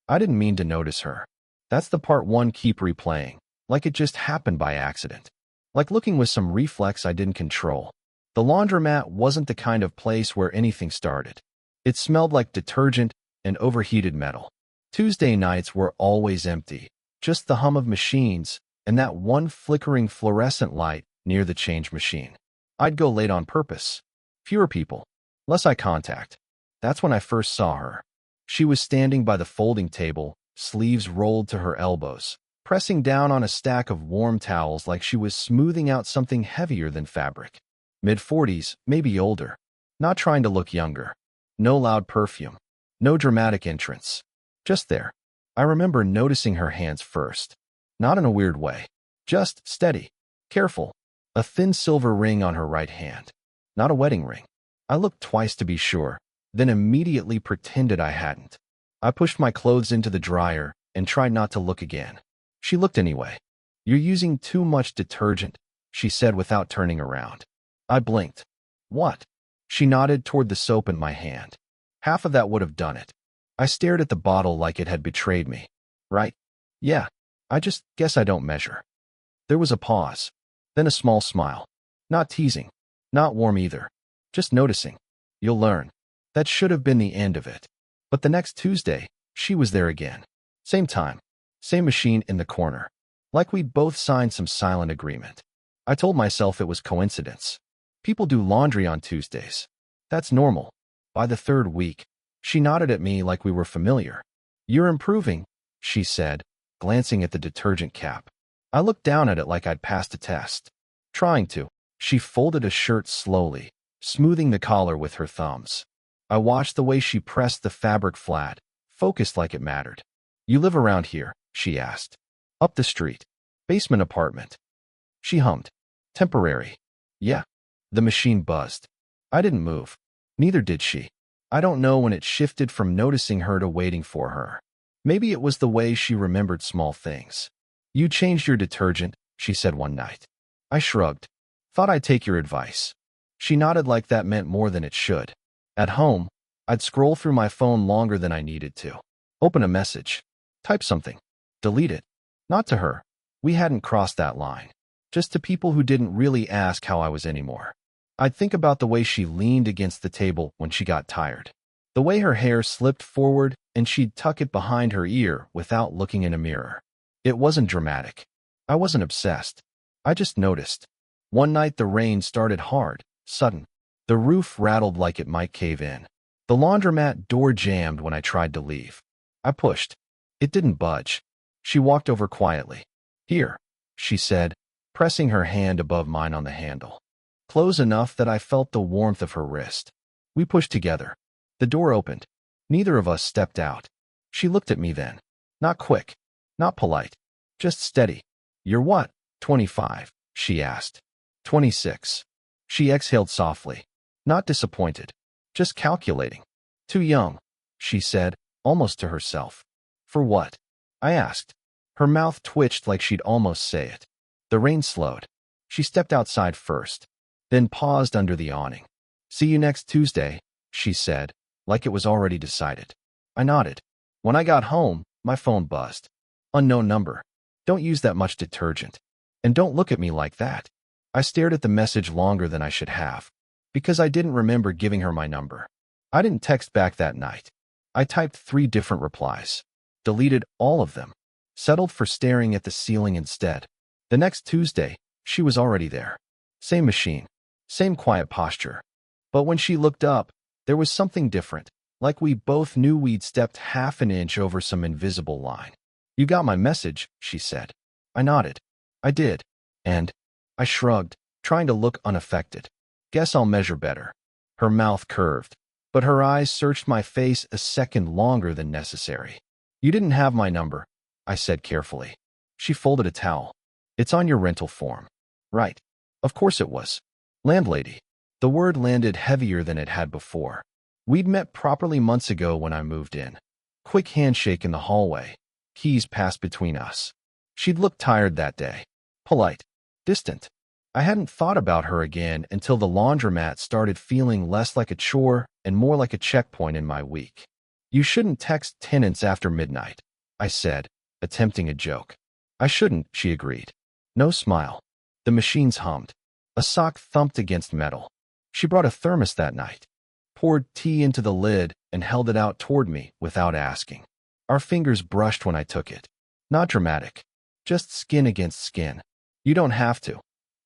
I didn't mean to notice her. That's the part one keep replaying, like it just happened by accident. Like looking with some reflex I didn't control. The laundromat wasn't the kind of place where anything started. It smelled like detergent and overheated metal. Tuesday nights were always empty, just the hum of machines and that one flickering fluorescent light near the change machine. I'd go late on purpose. Fewer people, less eye contact. That's when I first saw her. She was standing by the folding table, sleeves rolled to her elbows, pressing down on a stack of warm towels like she was smoothing out something heavier than fabric. Mid-40s, maybe older. Not trying to look younger. No loud perfume. No dramatic entrance. Just there. I remember noticing her hands first. Not in a weird way. Just steady. Careful. A thin silver ring on her right hand. Not a wedding ring. I looked twice to be sure, then immediately pretended I hadn't. I pushed my clothes into the dryer and tried not to look again. She looked anyway. "You're using too much detergent," she said without turning around. I blinked. "What?" She nodded toward the soap in my hand. "Half of that would have done it." I stared at the bottle like it had betrayed me. "Right? Yeah. I just guess I don't measure." There was a pause. Then a small smile. Not teasing. Not warm either. Just noticing. "You'll learn." That should have been the end of it. But the next Tuesday, she was there again. Same time. Same machine in the corner. Like we'd both signed some silent agreement. I told myself it was coincidence. People do laundry on Tuesdays. That's normal. By the third week, she nodded at me like we were familiar. "You're improving," she said, glancing at the detergent cap. I looked down at it like I'd passed a test. "Trying to." She folded a shirt slowly, smoothing the collar with her thumbs. I watched the way she pressed the fabric flat, focused like it mattered. "You live around here?" she asked. "Up the street. Basement apartment." She hummed. "Temporary." "Yeah." The machine buzzed. I didn't move. Neither did she. I don't know when it shifted from noticing her to waiting for her. Maybe it was the way she remembered small things. "You changed your detergent," she said one night. I shrugged. "Thought I'd take your advice." She nodded like that meant more than it should. At home, I'd scroll through my phone longer than I needed to. Open a message. Type something. Delete it. Not to her. We hadn't crossed that line. Just to people who didn't really ask how I was anymore. I'd think about the way she leaned against the table when she got tired. The way her hair slipped forward and she'd tuck it behind her ear without looking in a mirror. It wasn't dramatic. I wasn't obsessed. I just noticed. One night the rain started hard, sudden. The roof rattled like it might cave in. The laundromat door jammed when I tried to leave. I pushed. It didn't budge. She walked over quietly. "Here," she said, pressing her hand above mine on the handle. Close enough that I felt the warmth of her wrist. We pushed together. The door opened. Neither of us stepped out. She looked at me then. Not quick. Not polite. Just steady. "You're what, 25?" she asked. 26. She exhaled softly. Not disappointed. Just calculating. "Too young," she said, almost to herself. "For what?" I asked. Her mouth twitched like she'd almost say it. The rain slowed. She stepped outside first, then paused under the awning. "See you next Tuesday," she said, like it was already decided. I nodded. When I got home, my phone buzzed. Unknown number. "Don't use that much detergent. And don't look at me like that." I stared at the message longer than I should have, because I didn't remember giving her my number. I didn't text back that night. I typed 3 different replies. Deleted all of them. Settled for staring at the ceiling instead. The next Tuesday, she was already there. Same machine. Same quiet posture. But when she looked up, there was something different, like we both knew we'd stepped half an inch over some invisible line. "You got my message," she said. I nodded. I did. And I shrugged, trying to look unaffected. "Guess I'll measure better." Her mouth curved, but her eyes searched my face a second longer than necessary. "You didn't have my number," I said carefully. She folded a towel. "It's on your rental form." "Right. Of course it was." "Landlady." The word landed heavier than it had before. We'd met properly months ago when I moved in. Quick handshake in the hallway. Keys passed between us. She'd looked tired that day. Polite. Distant. I hadn't thought about her again until the laundromat started feeling less like a chore and more like a checkpoint in my week. You shouldn't text tenants after midnight, I said, attempting a joke. I shouldn't, she agreed. No smile. The machines hummed. A sock thumped against metal. She brought a thermos that night, poured tea into the lid, and held it out toward me without asking. Our fingers brushed when I took it. Not dramatic. Just skin against skin. You don't have to.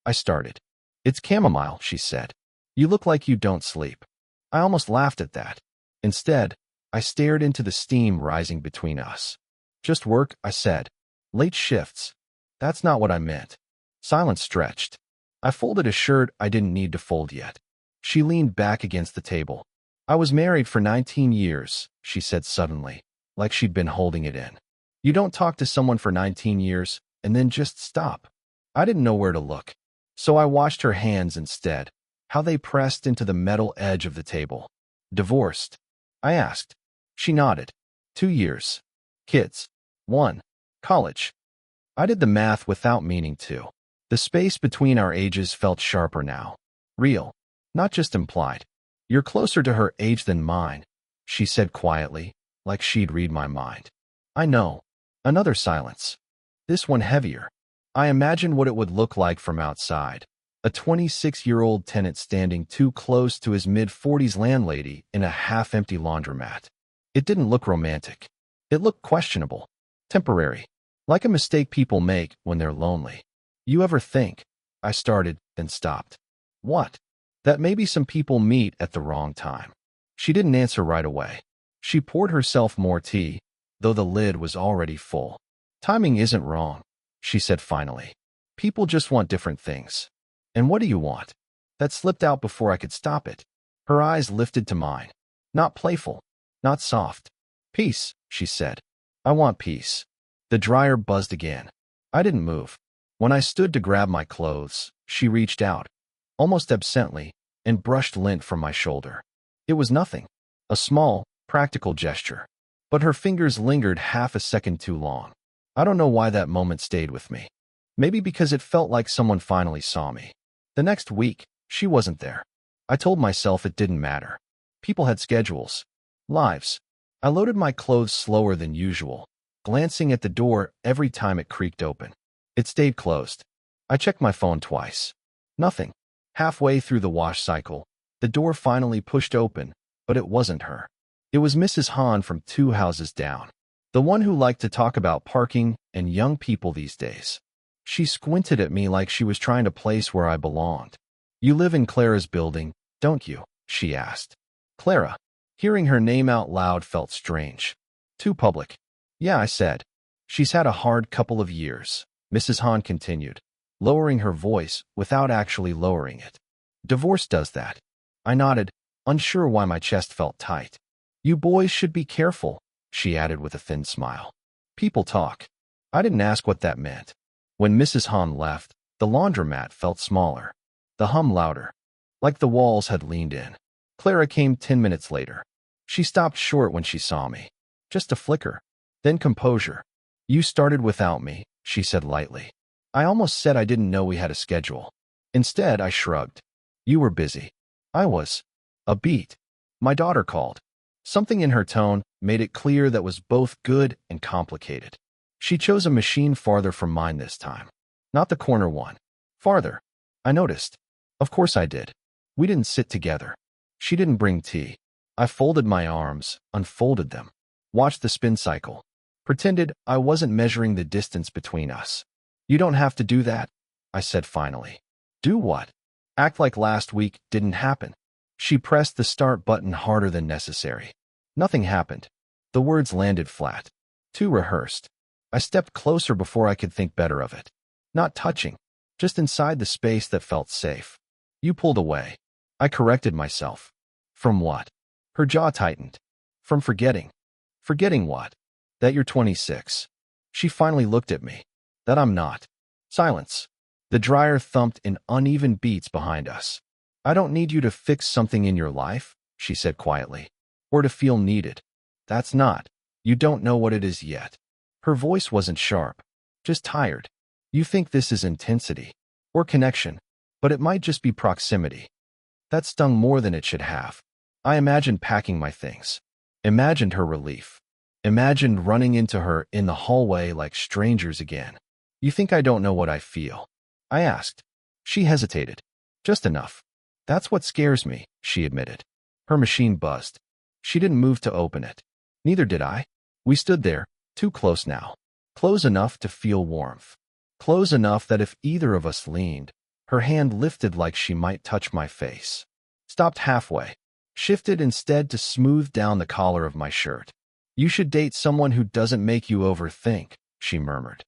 I started. It's chamomile, she said. You look like you don't sleep. I almost laughed at that. Instead, I stared into the steam rising between us. Just work, I said. Late shifts. That's not what I meant. Silence stretched. I folded a shirt I didn't need to fold yet. She leaned back against the table. I was married for 19 years, she said suddenly, like she'd been holding it in. You don't talk to someone for 19 years and then just stop. I didn't know where to look, so I watched her hands instead, how they pressed into the metal edge of the table. Divorced? I asked. She nodded. 2 years. Kids? 1. College. I did the math without meaning to. The space between our ages felt sharper now. Real. Not just implied. You're closer to her age than mine, she said quietly, like she'd read my mind. I know. Another silence. This one heavier. I imagined what it would look like from outside. A 26-year-old tenant standing too close to his mid-40s landlady in a half-empty laundromat. It didn't look romantic. It looked questionable. Temporary. Like a mistake people make when they're lonely. You ever think? I started, then stopped. What? That maybe some people meet at the wrong time. She didn't answer right away. She poured herself more tea, though the lid was already full. Timing isn't wrong, she said finally. People just want different things. And what do you want? That slipped out before I could stop it. Her eyes lifted to mine. Not playful. Not soft. Peace, she said. I want peace. The dryer buzzed again. I didn't move. When I stood to grab my clothes, she reached out, almost absently, and brushed lint from my shoulder. It was nothing. A small, practical gesture. But her fingers lingered half a second too long. I don't know why that moment stayed with me. Maybe because it felt like someone finally saw me. The next week, she wasn't there. I told myself it didn't matter. People had schedules. Lives. I loaded my clothes slower than usual, glancing at the door every time it creaked open. It stayed closed. I checked my phone twice. Nothing. Halfway through the wash cycle, the door finally pushed open, but it wasn't her. It was Mrs. Hahn from 2 houses down. The one who liked to talk about parking and young people these days. She squinted at me like she was trying to place where I belonged. You live in Clara's building, don't you? She asked. Clara. Hearing her name out loud felt strange. Too public. Yeah, I said. She's had a hard couple of years, Mrs. Hahn continued, lowering her voice without actually lowering it. Divorce does that. I nodded, unsure why my chest felt tight. You boys should be careful, she added with a thin smile. People talk. I didn't ask what that meant. When Mrs. Hahn left, the laundromat felt smaller. The hum louder. Like the walls had leaned in. Clara came 10 minutes later. She stopped short when she saw me. Just a flicker. Then composure. You started without me, she said lightly. I almost said I didn't know we had a schedule. Instead, I shrugged. You were busy. I was. A beat. My daughter called. Something in her tone made it clear that was both good and complicated. She chose a machine farther from mine this time. Not the corner one. Farther. I noticed. Of course I did. We didn't sit together. She didn't bring tea. I folded my arms, unfolded them, watched the spin cycle, pretended I wasn't measuring the distance between us. You don't have to do that, I said finally. Do what? Act like last week didn't happen. She pressed the start button harder than necessary. Nothing happened. The words landed flat. Too rehearsed. I stepped closer before I could think better of it. Not touching. Just inside the space that felt safe. You pulled away. I corrected myself. From what? Her jaw tightened. From forgetting. Forgetting what? That you're 26. She finally looked at me. That I'm not. Silence. The dryer thumped in uneven beats behind us. I don't need you to fix something in your life, she said quietly. Or to feel needed. That's not. You don't know what it is yet. Her voice wasn't sharp. Just tired. You think this is intensity. Or connection. But it might just be proximity. That stung more than it should have. I imagined packing my things. Imagined her relief. Imagined running into her in the hallway like strangers again. You think I don't know what I feel? I asked. She hesitated. Just enough. That's what scares me, she admitted. Her machine buzzed. She didn't move to open it. Neither did I. We stood there, too close now. Close enough to feel warmth. Close enough that if either of us leaned, her hand lifted like she might touch my face. Stopped halfway. Shifted instead to smooth down the collar of my shirt. You should date someone who doesn't make you overthink, she murmured.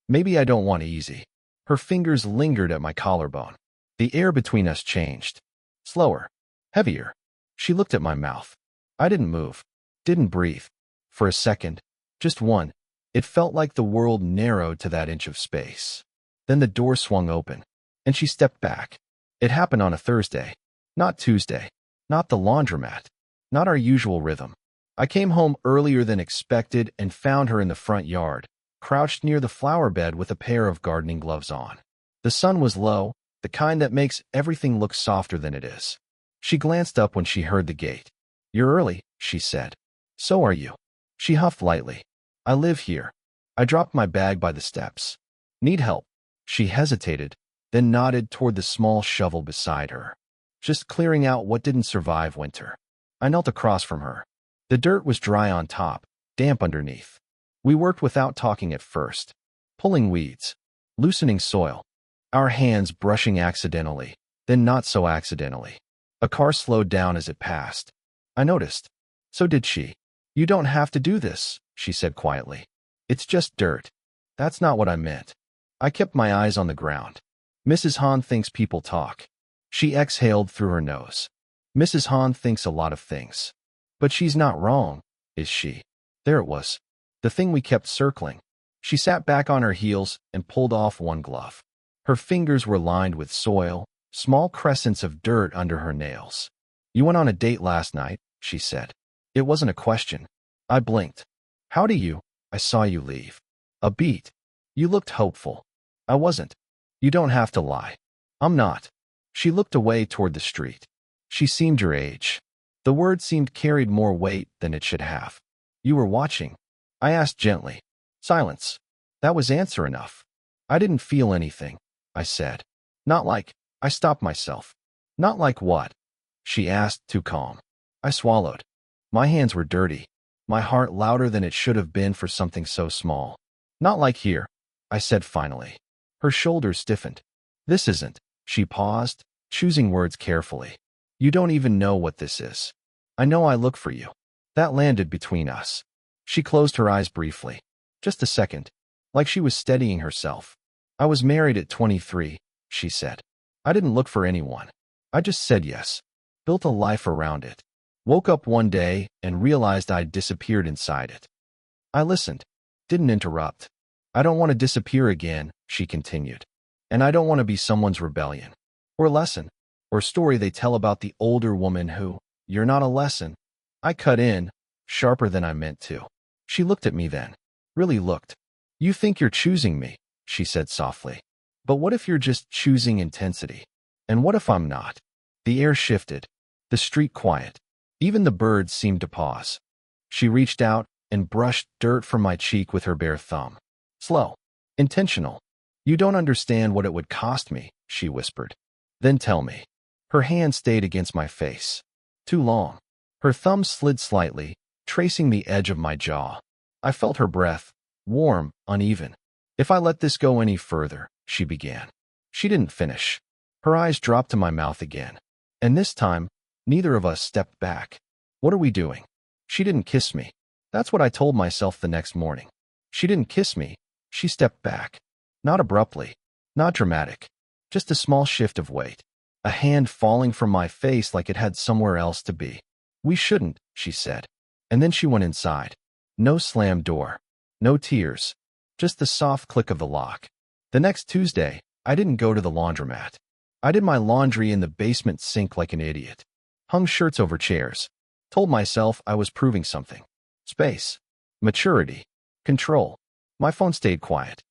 Maybe I don't want easy. Her fingers lingered at my collarbone. The air between us changed. Slower. Heavier. She looked at my mouth. I didn't move. Didn't breathe. For a second. Just one. It felt like the world narrowed to that inch of space. Then the door swung open, and she stepped back. It happened on a Thursday. Not Tuesday. Not the laundromat. Not our usual rhythm. I came home earlier than expected and found her in the front yard, crouched near the flower bed with a pair of gardening gloves on. The sun was low, the kind that makes everything look softer than it is. She glanced up when she heard the gate. You're early, she said. So are you. She huffed lightly. I live here. I dropped my bag by the steps. Need help? She hesitated, then nodded toward the small shovel beside her. Just clearing out what didn't survive winter. I knelt across from her. The dirt was dry on top, damp underneath. We worked without talking at first. Pulling weeds. Loosening soil. Our hands brushing accidentally, then not so accidentally. A car slowed down as it passed. I noticed. So did she. You don't have to do this, she said quietly. It's just dirt. That's not what I meant. I kept my eyes on the ground. Mrs. Hahn thinks people talk. She exhaled through her nose. Mrs. Hahn thinks a lot of things. But she's not wrong, is she? There it was. The thing we kept circling. She sat back on her heels and pulled off one glove. Her fingers were lined with soil, small crescents of dirt under her nails. You went on a date last night, she said. It wasn't a question. I blinked. How do you? I saw you leave. A beat. You looked hopeful. I wasn't. You don't have to lie. I'm not. She looked away toward the street. She seemed your age. The word seemed carried more weight than it should have. You were watching. I asked gently. Silence. That was answer enough. I didn't feel anything, I said. Not like. I stopped myself. Not like what? She asked, too calm. I swallowed. My hands were dirty. My heart louder than it should have been for something so small. Not like here, I said finally. Her shoulders stiffened. This isn't. She paused, choosing words carefully. You don't even know what this is. I know I look for you. That landed between us. She closed her eyes briefly. Just a second. Like she was steadying herself. I was married at 23, she said. I didn't look for anyone. I just said yes. Built a life around it. Woke up one day and realized I'd disappeared inside it. I listened. Didn't interrupt. I don't want to disappear again, she continued. And I don't want to be someone's rebellion. Or lesson. Or story they tell about the older woman who, you're not a lesson. I cut in, sharper than I meant to. She looked at me then. Really looked. You think you're choosing me, she said softly. But what if you're just choosing intensity? And what if I'm not? The air shifted. The street quiet. Even the birds seemed to pause. She reached out and brushed dirt from my cheek with her bare thumb. Slow. Intentional. You don't understand what it would cost me, she whispered. Then tell me. Her hand stayed against my face. Too long. Her thumb slid slightly, tracing the edge of my jaw. I felt her breath, warm, uneven. If I let this go any further, she began. She didn't finish. Her eyes dropped to my mouth again. And this time, neither of us stepped back. What are we doing? She didn't kiss me. That's what I told myself the next morning. She didn't kiss me. She stepped back. Not abruptly. Not dramatic. Just a small shift of weight. A hand falling from my face like it had somewhere else to be. We shouldn't, she said. And then she went inside. No slammed door. No tears. Just the soft click of the lock. The next Tuesday, I didn't go to the laundromat. I did my laundry in the basement sink like an idiot. Hung shirts over chairs. Told myself I was proving something. Space. Maturity. Control. My phone stayed quiet.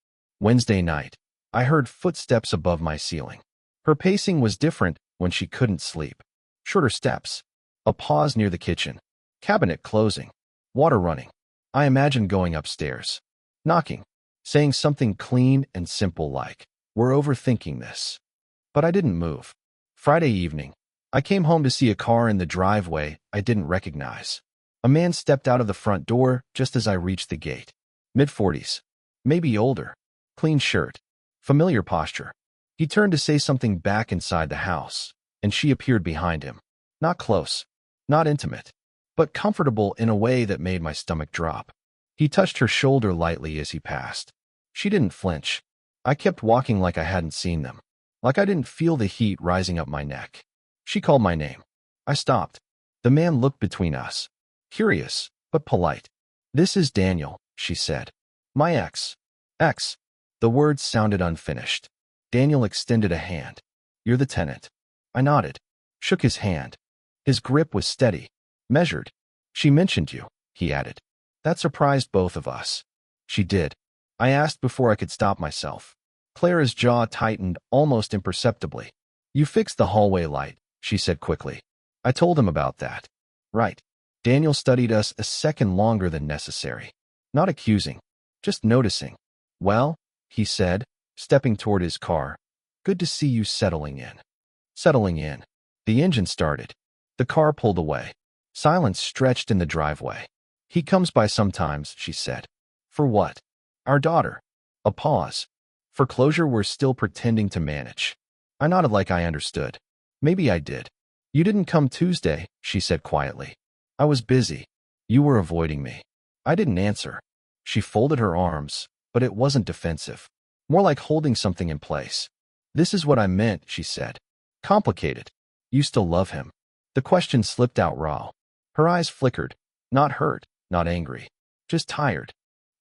Wednesday night, I heard footsteps above my ceiling. Her pacing was different when she couldn't sleep. Shorter steps. A pause near the kitchen. Cabinet closing. Water running. I imagined going upstairs, knocking, saying something clean and simple like, "We're overthinking this." But I didn't move. Friday evening, I came home to see a car in the driveway I didn't recognize. A man stepped out of the front door just as I reached the gate. Mid-40s. Maybe older. Clean shirt. Familiar posture. He turned to say something back inside the house, and she appeared behind him. Not close. Not intimate. But comfortable in a way that made my stomach drop. He touched her shoulder lightly as he passed. She didn't flinch. I kept walking like I hadn't seen them. Like I didn't feel the heat rising up my neck. She called my name. I stopped. The man looked between us. Curious, but polite. "This is Daniel," she said. "My ex." Ex. The words sounded unfinished. Daniel extended a hand. "You're the tenant." I nodded. Shook his hand. His grip was steady. Measured. "She mentioned you," he added. That surprised both of us. "She did?" I asked before I could stop myself. Clara's jaw tightened almost imperceptibly. "You fixed the hallway light," she said quickly. I told him about that. Right. Daniel studied us a second longer than necessary. Not accusing. Just noticing. "Well," he said, stepping toward his car. "Good to see you settling in." Settling in. The engine started. The car pulled away. Silence stretched in the driveway. "He comes by sometimes," she said. "For what?" "Our daughter." A pause. For closure we're still pretending to manage. I nodded like I understood. Maybe I did. "You didn't come Tuesday," she said quietly. "I was busy. You were avoiding me." I didn't answer. She folded her arms, but it wasn't defensive. More like holding something in place. "This is what I meant," she said. "Complicated. You still love him." The question slipped out raw. Her eyes flickered. Not hurt, not angry. Just tired.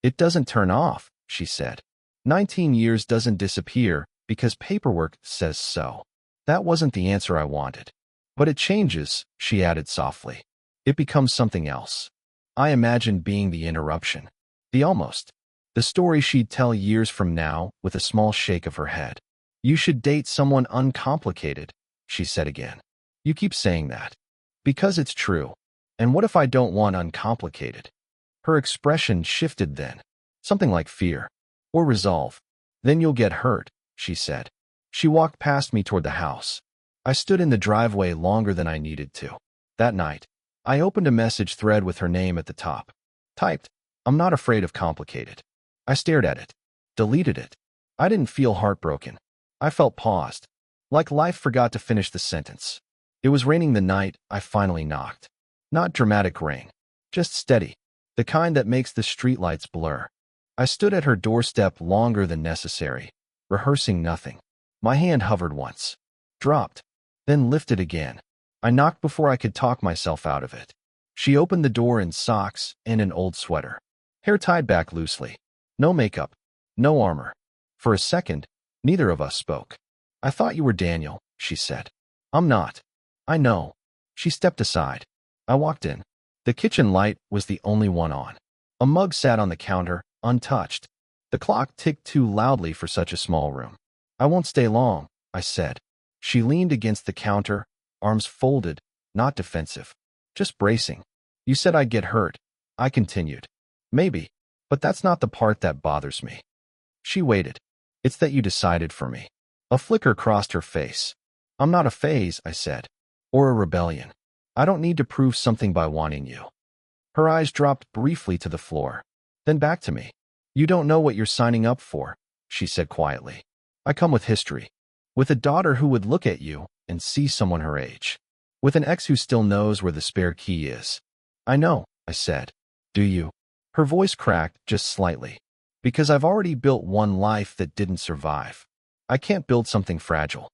"It doesn't turn off," she said. 19 years doesn't disappear because paperwork says so. That wasn't the answer I wanted. "But it changes," she added softly. "It becomes something else." I imagined being the interruption. The almost. The story she'd tell years from now with a small shake of her head. "You should date someone uncomplicated," she said again. "You keep saying that." "Because it's true. And what if I don't want uncomplicated?" Her expression shifted then. Something like fear. Or resolve. "Then you'll get hurt," she said. She walked past me toward the house. I stood in the driveway longer than I needed to. That night, I opened a message thread with her name at the top. Typed, "I'm not afraid of complicated." I stared at it. Deleted it. I didn't feel heartbroken. I felt paused. Like life forgot to finish the sentence. It was raining the night I finally knocked. Not dramatic rain. Just steady. The kind that makes the streetlights blur. I stood at her doorstep longer than necessary, rehearsing nothing. My hand hovered once. Dropped. Then lifted again. I knocked before I could talk myself out of it. She opened the door in socks and an old sweater. Hair tied back loosely. No makeup. No armor. For a second, neither of us spoke. "I thought you were Daniel," she said. "I'm not." "I know." She stepped aside. I walked in. The kitchen light was the only one on. A mug sat on the counter, untouched. The clock ticked too loudly for such a small room. "I won't stay long," I said. She leaned against the counter, arms folded, not defensive. Just bracing. "You said I'd get hurt," I continued. "Maybe, but that's not the part that bothers me." She waited. "It's that you decided for me." A flicker crossed her face. "I'm not a phase," I said. "Or a rebellion. I don't need to prove something by wanting you." Her eyes dropped briefly to the floor. Then back to me. "You don't know what you're signing up for," she said quietly. "I come with history. With a daughter who would look at you and see someone her age. With an ex who still knows where the spare key is." "I know," I said. "Do you?" Her voice cracked just slightly. "Because I've already built one life that didn't survive. I can't build something fragile."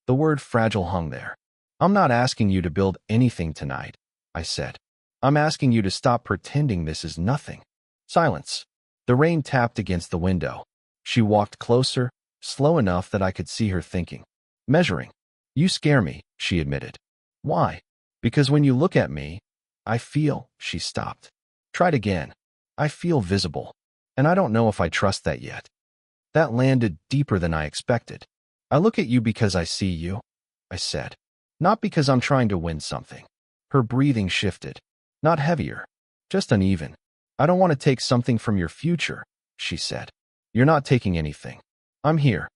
The word fragile hung there. "I'm not asking you to build anything tonight," I said. "I'm asking you to stop pretending this is nothing." Silence. The rain tapped against the window. She walked closer, slow enough that I could see her thinking. Measuring. "You scare me," she admitted. "Why?" "Because when you look at me, I feel." She stopped. Tried again. "I feel visible. And I don't know if I trust that yet." That landed deeper than I expected. "I look at you because I see you," I said. "Not because I'm trying to win something." Her breathing shifted. Not heavier. Just uneven. I don't want to take something from your future, she said. You're not taking anything. I'm here.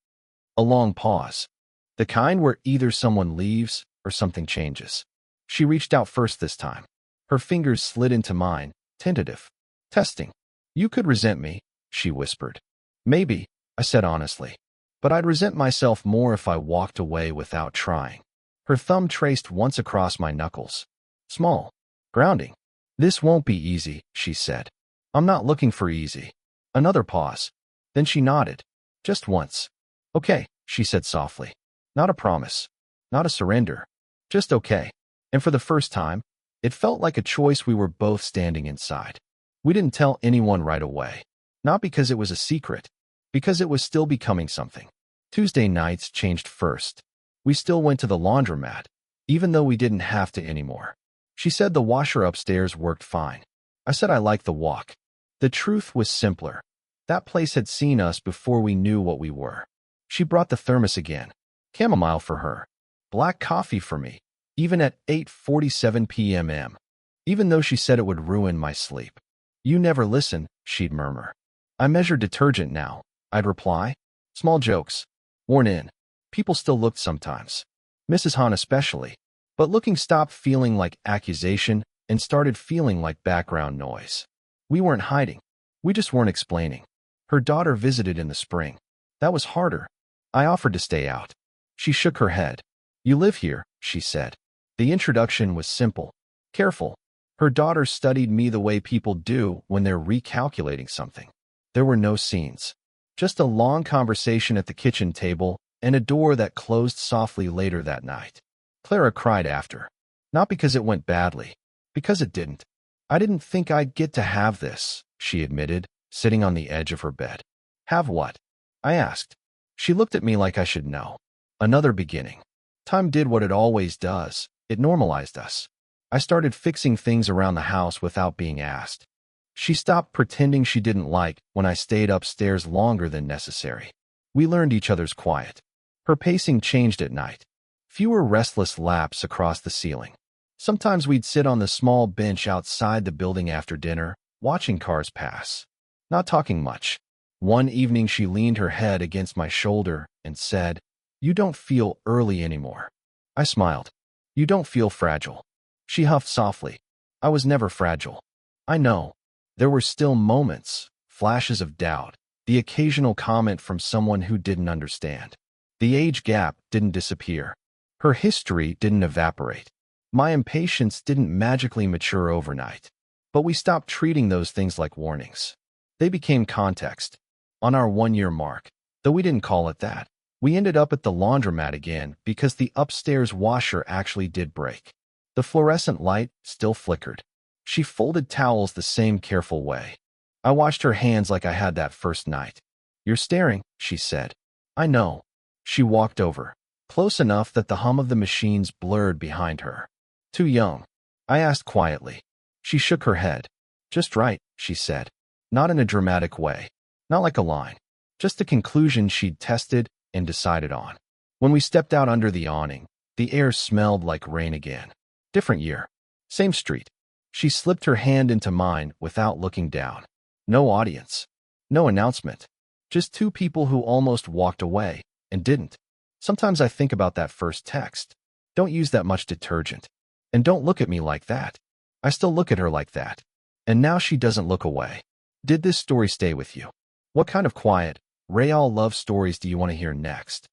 A long pause. The kind where either someone leaves or something changes. She reached out first this time. Her fingers slid into mine, tentative. Testing. You could resent me, she whispered. Maybe, I said honestly. But I'd resent myself more if I walked away without trying. Her thumb traced once across my knuckles. Small. Grounding. This won't be easy, she said. I'm not looking for easy. Another pause. Then she nodded. Just once. Okay, she said softly. Not a promise. Not a surrender. Just okay. And for the first time, it felt like a choice we were both standing inside. We didn't tell anyone right away. Not because it was a secret. Because it was still becoming something. Tuesday nights changed first. We still went to the laundromat, even though we didn't have to anymore. She said the washer upstairs worked fine. I said I liked the walk. The truth was simpler. That place had seen us before we knew what we were. She brought the thermos again. Chamomile for her. Black coffee for me. Even at 8:47 p.m. Even though she said it would ruin my sleep. You never listen, she'd murmur. I measure detergent now, I'd reply. Small jokes. Worn in. People still looked sometimes. Mrs. Hahn especially. But looking stopped feeling like accusation and started feeling like background noise. We weren't hiding. We just weren't explaining. Her daughter visited in the spring. That was harder. I offered to stay out. She shook her head. You live here, she said. The introduction was simple. Careful. Her daughter studied me the way people do when they're recalculating something. There were no scenes. Just a long conversation at the kitchen table and a door that closed softly later that night. Clara cried after. Not because it went badly. Because it didn't. I didn't think I'd get to have this, she admitted, sitting on the edge of her bed. Have what? I asked. She looked at me like I should know. Another beginning. Time did what it always does. It normalized us. I started fixing things around the house without being asked. She stopped pretending she didn't like when I stayed upstairs longer than necessary. We learned each other's quiet. Her pacing changed at night. Fewer restless laps across the ceiling. Sometimes we'd sit on the small bench outside the building after dinner, watching cars pass. Not talking much. One evening she leaned her head against my shoulder and said, You don't feel early anymore. I smiled. You don't feel fragile. She huffed softly. I was never fragile. I know. There were still moments, flashes of doubt, the occasional comment from someone who didn't understand. The age gap didn't disappear. Her history didn't evaporate. My impatience didn't magically mature overnight. But we stopped treating those things like warnings. They became context. On our 1-year mark, though we didn't call it that, we ended up at the laundromat again because the upstairs washer actually did break. The fluorescent light still flickered. She folded towels the same careful way. I washed her hands like I had that first night. You're staring, she said. I know. She walked over, close enough that the hum of the machines blurred behind her. Too young. I asked quietly. She shook her head. Just right, she said. Not in a dramatic way. Not like a line. Just a conclusion she'd tested and decided on. When we stepped out under the awning, the air smelled like rain again. Different year. Same street. She slipped her hand into mine without looking down. No audience. No announcement. Just two people who almost walked away and didn't. Sometimes I think about that first text. Don't use that much detergent. And don't look at me like that. I still look at her like that. And now she doesn't look away. Did this story stay with you? What kind of quiet, real love stories do you want to hear next?